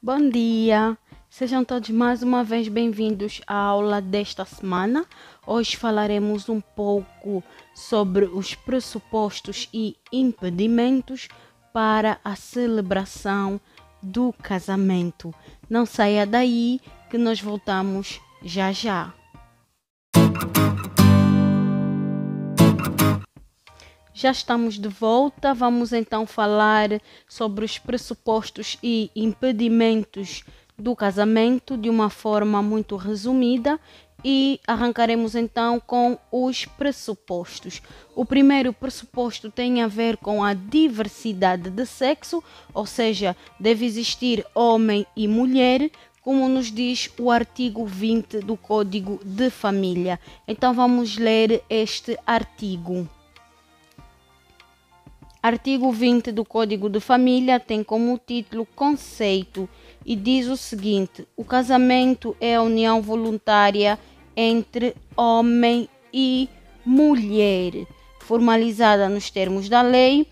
Bom dia! Sejam todos mais uma vez bem-vindos à aula desta semana. Hoje falaremos um pouco sobre os pressupostos e impedimentos para a celebração do casamento. Não saia daí que nós voltamos já já. Já estamos de volta, vamos então falar sobre os pressupostos e impedimentos do casamento de uma forma muito resumida e arrancaremos então com os pressupostos. O primeiro pressuposto tem a ver com a diversidade de sexo, ou seja, deve existir homem e mulher, como nos diz o artigo 20 do Código de Família. Então vamos ler este artigo. Artigo 20 do Código de Família tem como título Conceito e diz o seguinte: o casamento é a união voluntária entre homem e mulher, formalizada nos termos da lei,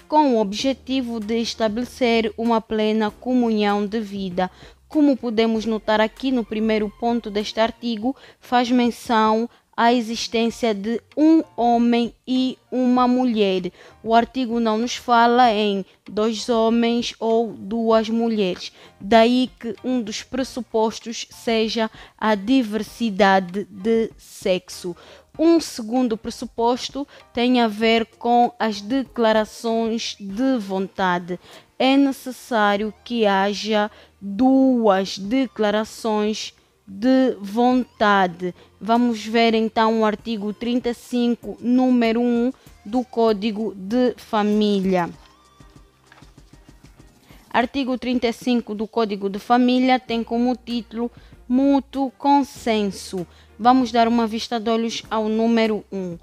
com o objetivo de estabelecer uma plena comunhão de vida. Como podemos notar aqui no primeiro ponto deste artigo, faz menção a existência de um homem e uma mulher. O artigo não nos fala em dois homens ou duas mulheres. Daí que um dos pressupostos seja a diversidade de sexo. Um segundo pressuposto tem a ver com as declarações de vontade. É necessário que haja duas declarações de vontade. Vamos ver então o artigo 35, número 1 do Código de Família. Artigo 35 do Código de Família tem como título Mútuo Consenso. Vamos dar uma vista de olhos ao número 1.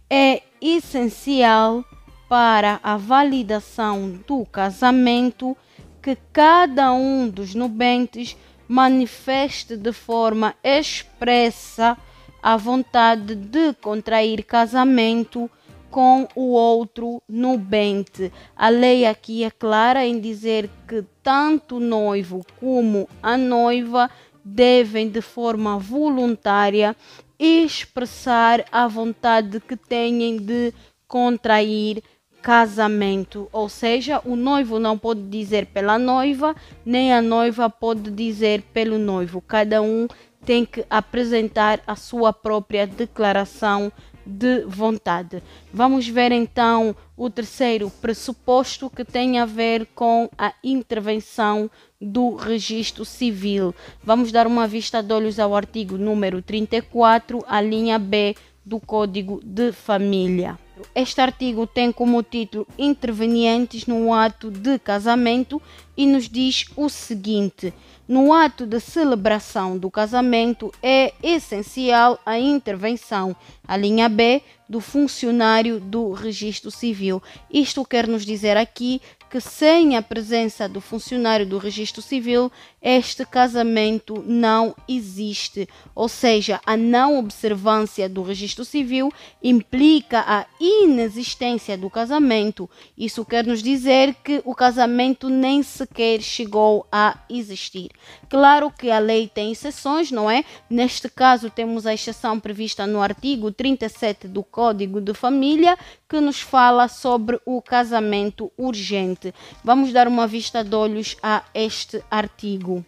É essencial para a validação do casamento que cada um dos nubentes manifeste de forma expressa a vontade de contrair casamento com o outro nubente. A lei aqui é clara em dizer que tanto o noivo como a noiva devem de forma voluntária expressar a vontade que têm de contrair casamento, ou seja, o noivo não pode dizer pela noiva, nem a noiva pode dizer pelo noivo. Cada um tem que apresentar a sua própria declaração de vontade. Vamos ver então o terceiro pressuposto, que tem a ver com a intervenção do registro civil. Vamos dar uma vista de olhos ao artigo número 34, a linha B do Código de Família. Este artigo tem como título Intervenientes no ato de casamento e nos diz o seguinte: no ato de celebração do casamento é essencial a intervenção, a linha B, do funcionário do registro civil. Isto quer nos dizer aqui que sem a presença do funcionário do registro civil, este casamento não existe. Ou seja, a não observância do registro civil implica a inexistência do casamento. Isso quer nos dizer que o casamento nem sequer chegou a existir. Claro que a lei tem exceções, não é? Neste caso, temos a exceção prevista no artigo 37 do Código de Família, que nos fala sobre o casamento urgente. Vamos dar uma vista de olhos a este artigo.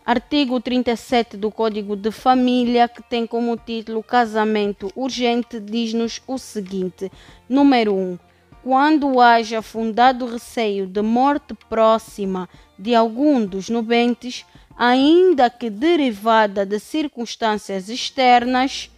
Artigo 37 do Código de Família, que tem como título Casamento Urgente, diz-nos o seguinte: número 1. Quando haja fundado receio de morte próxima de algum dos nubentes, ainda que derivada de circunstâncias externas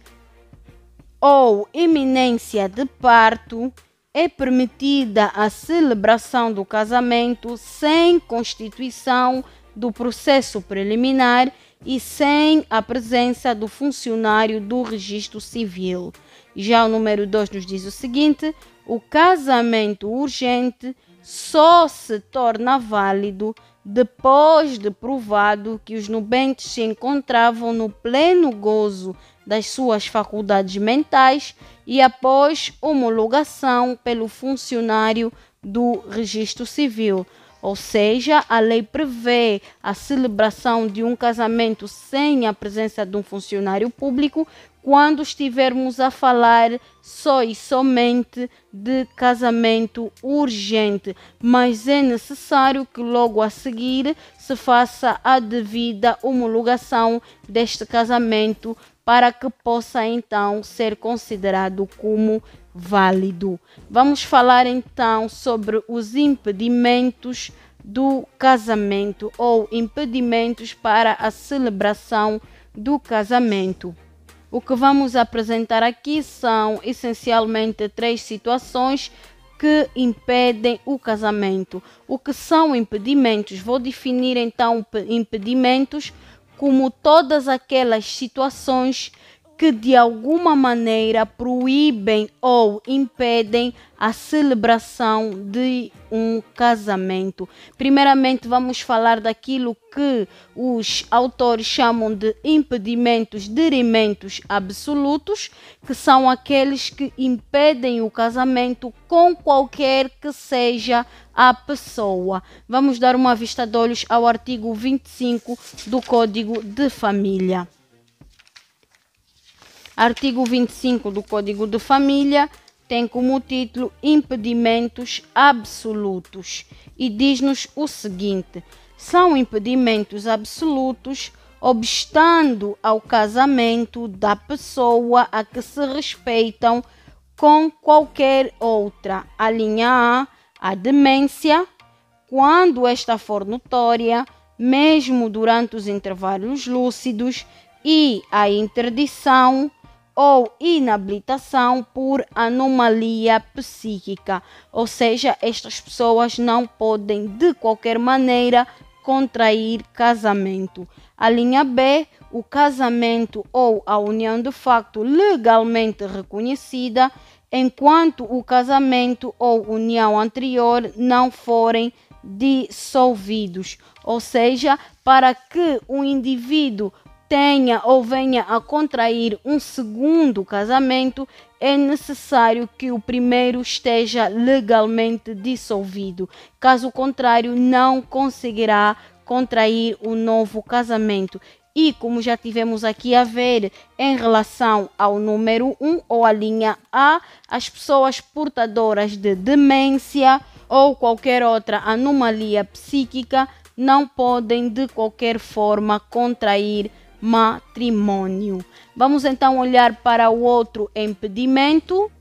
ou iminência de parto, é permitida a celebração do casamento sem constituição do processo preliminar e sem a presença do funcionário do registro civil. Já o número 2 nos diz o seguinte: o casamento urgente só se torna válido depois de provado que os nubentes se encontravam no pleno gozo das suas faculdades mentais e após homologação pelo funcionário do registro civil. Ou seja, a lei prevê a celebração de um casamento sem a presença de um funcionário público quando estivermos a falar só e somente de casamento urgente, mas é necessário que logo a seguir se faça a devida homologação deste casamento para que possa então ser considerado como válido. Vamos falar então sobre os impedimentos do casamento ou impedimentos para a celebração do casamento. O que vamos apresentar aqui são essencialmente 3 situações que impedem o casamento. O que são impedimentos? Vou definir então impedimentos como todas aquelas situações que de alguma maneira proíbem ou impedem a celebração de um casamento. Primeiramente, vamos falar daquilo que os autores chamam de impedimentos dirimentos absolutos, que são aqueles que impedem o casamento com qualquer que seja a pessoa. Vamos dar uma vista de olhos ao artigo 25 do Código de Família. Artigo 25 do Código de Família tem como título Impedimentos Absolutos e diz-nos o seguinte: são impedimentos absolutos obstando ao casamento da pessoa a que se respeitam com qualquer outra. A linha A demência, quando esta for notória, mesmo durante os intervalos lúcidos, e a interdição ou inabilitação por anomalia psíquica, ou seja, estas pessoas não podem de qualquer maneira contrair casamento. A linha B, o casamento ou a união de facto legalmente reconhecida, enquanto o casamento ou união anterior não forem dissolvidos, ou seja, para que o indivíduo tenha ou venha a contrair um segundo casamento, é necessário que o primeiro esteja legalmente dissolvido. Caso contrário, não conseguirá contrair o novo casamento. E como já tivemos aqui a ver em relação ao número 1 ou a linha A, as pessoas portadoras de demência ou qualquer outra anomalia psíquica não podem de qualquer forma contrair matrimônio. Vamos então olhar para o outro impedimento,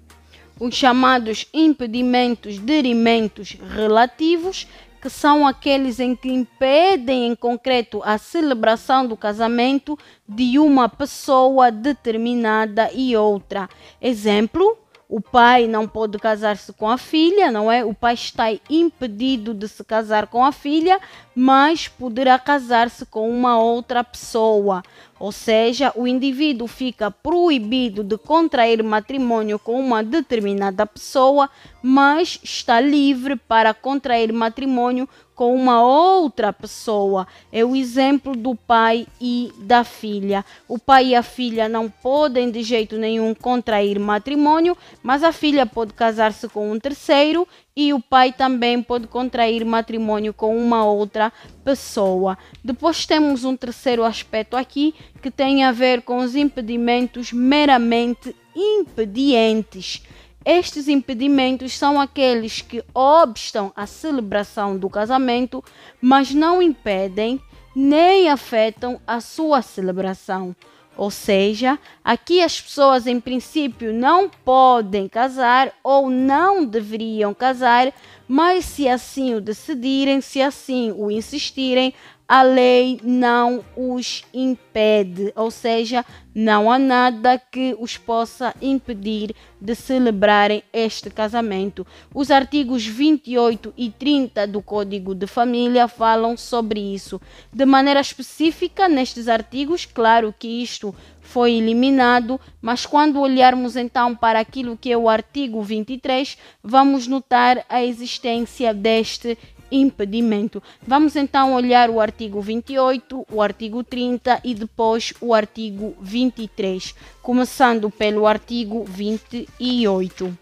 os chamados impedimentos dirimentos relativos, que são aqueles em que impedem em concreto a celebração do casamento de uma pessoa determinada e outra. Exemplo: o pai não pode casar-se com a filha, não é? O pai está impedido de se casar com a filha, mas poderá casar-se com uma outra pessoa. Ou seja, o indivíduo fica proibido de contrair matrimônio com uma determinada pessoa, mas está livre para contrair matrimônio com uma outra pessoa. É o exemplo do pai e da filha. O pai e a filha não podem de jeito nenhum contrair matrimônio, mas a filha pode casar-se com um terceiro e o pai também pode contrair matrimônio com uma outra pessoa. Depois temos um terceiro aspecto aqui que tem a ver com os impedimentos meramente impedientes. Estes impedimentos são aqueles que obstam a celebração do casamento, mas não impedem nem afetam a sua celebração. Ou seja, aqui as pessoas em princípio não podem casar ou não deveriam casar, mas se assim o decidirem, se assim o insistirem, a lei não os impede, ou seja, não há nada que os possa impedir de celebrarem este casamento. Os artigos 28 e 30 do Código de Família falam sobre isso. De maneira específica, nestes artigos, claro que isto foi eliminado, mas quando olharmos então para aquilo que é o artigo 23, vamos notar a existência deste impedimento. Vamos então olhar o artigo 28, o artigo 30 e depois o artigo 23, começando pelo artigo 28.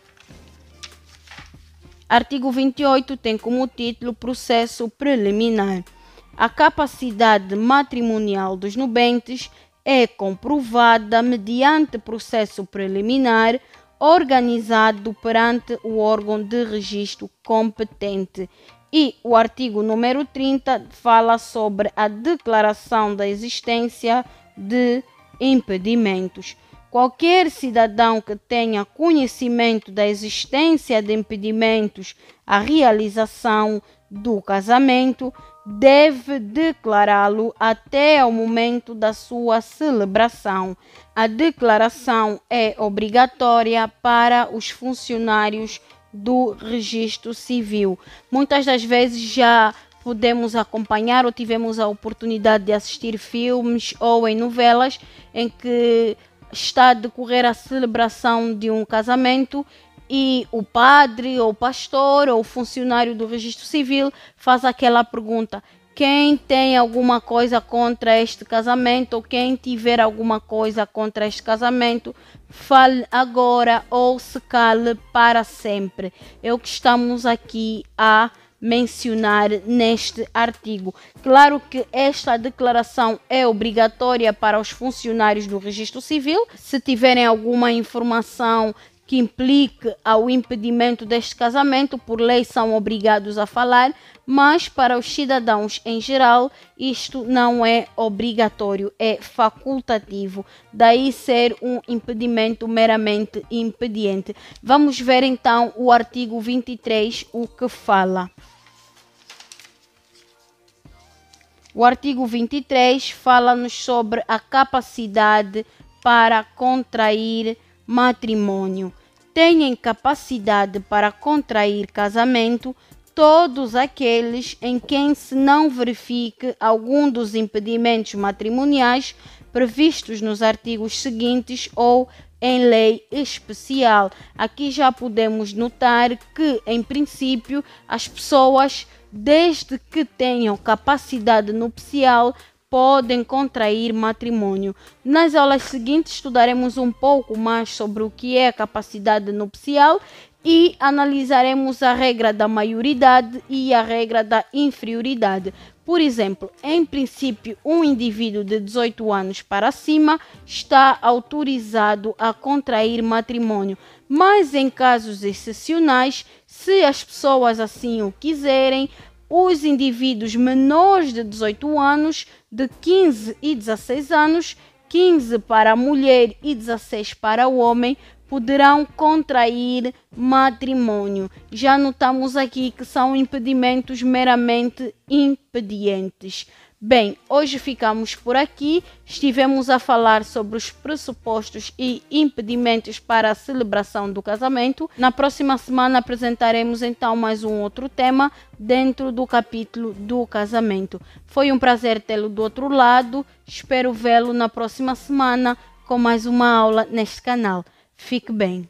Artigo 28 tem como título Processo preliminar. A capacidade matrimonial dos nubentes é comprovada mediante processo preliminar organizado perante o órgão de registro competente. E o artigo número 30 fala sobre a declaração da existência de impedimentos. Qualquer cidadão que tenha conhecimento da existência de impedimentos à realização do casamento deve declará-lo até ao momento da sua celebração. A declaração é obrigatória para os funcionários do registro civil. Muitas das vezes já podemos acompanhar ou tivemos a oportunidade de assistir filmes ou em novelas em que está a decorrer a celebração de um casamento e o padre ou pastor ou funcionário do registro civil faz aquela pergunta: quem tem alguma coisa contra este casamento ou quem tiver alguma coisa contra este casamento, fale agora ou se cale para sempre. É o que estamos aqui a mencionar neste artigo. Claro que esta declaração é obrigatória para os funcionários do registro civil. Se tiverem alguma informação que implique ao impedimento deste casamento, por lei são obrigados a falar, mas para os cidadãos em geral isto não é obrigatório, é facultativo, daí ser um impedimento meramente impediente. Vamos ver então o artigo 23, o que fala. O artigo 23 fala-nos sobre a capacidade para contrair matrimônio. Têm capacidade para contrair casamento todos aqueles em quem se não verifique algum dos impedimentos matrimoniais previstos nos artigos seguintes ou em lei especial. Aqui já podemos notar que, em princípio, as pessoas, desde que tenham capacidade nupcial, podem contrair matrimônio. Nas aulas seguintes estudaremos um pouco mais sobre o que é a capacidade nupcial e analisaremos a regra da maioridade e a regra da inferioridade. Por exemplo, em princípio, um indivíduo de 18 anos para cima está autorizado a contrair matrimônio, mas em casos excepcionais, se as pessoas assim o quiserem, os indivíduos menores de 18 anos, de 15 e 16 anos, 15 para a mulher e 16 para o homem, poderão contrair matrimônio. Já notamos aqui que são impedimentos meramente impedientes. Bem, hoje ficamos por aqui. Estivemos a falar sobre os pressupostos e impedimentos para a celebração do casamento. Na próxima semana apresentaremos então mais um outro tema dentro do capítulo do casamento. Foi um prazer tê-lo do outro lado. Espero vê-lo na próxima semana com mais uma aula neste canal. Fique bem.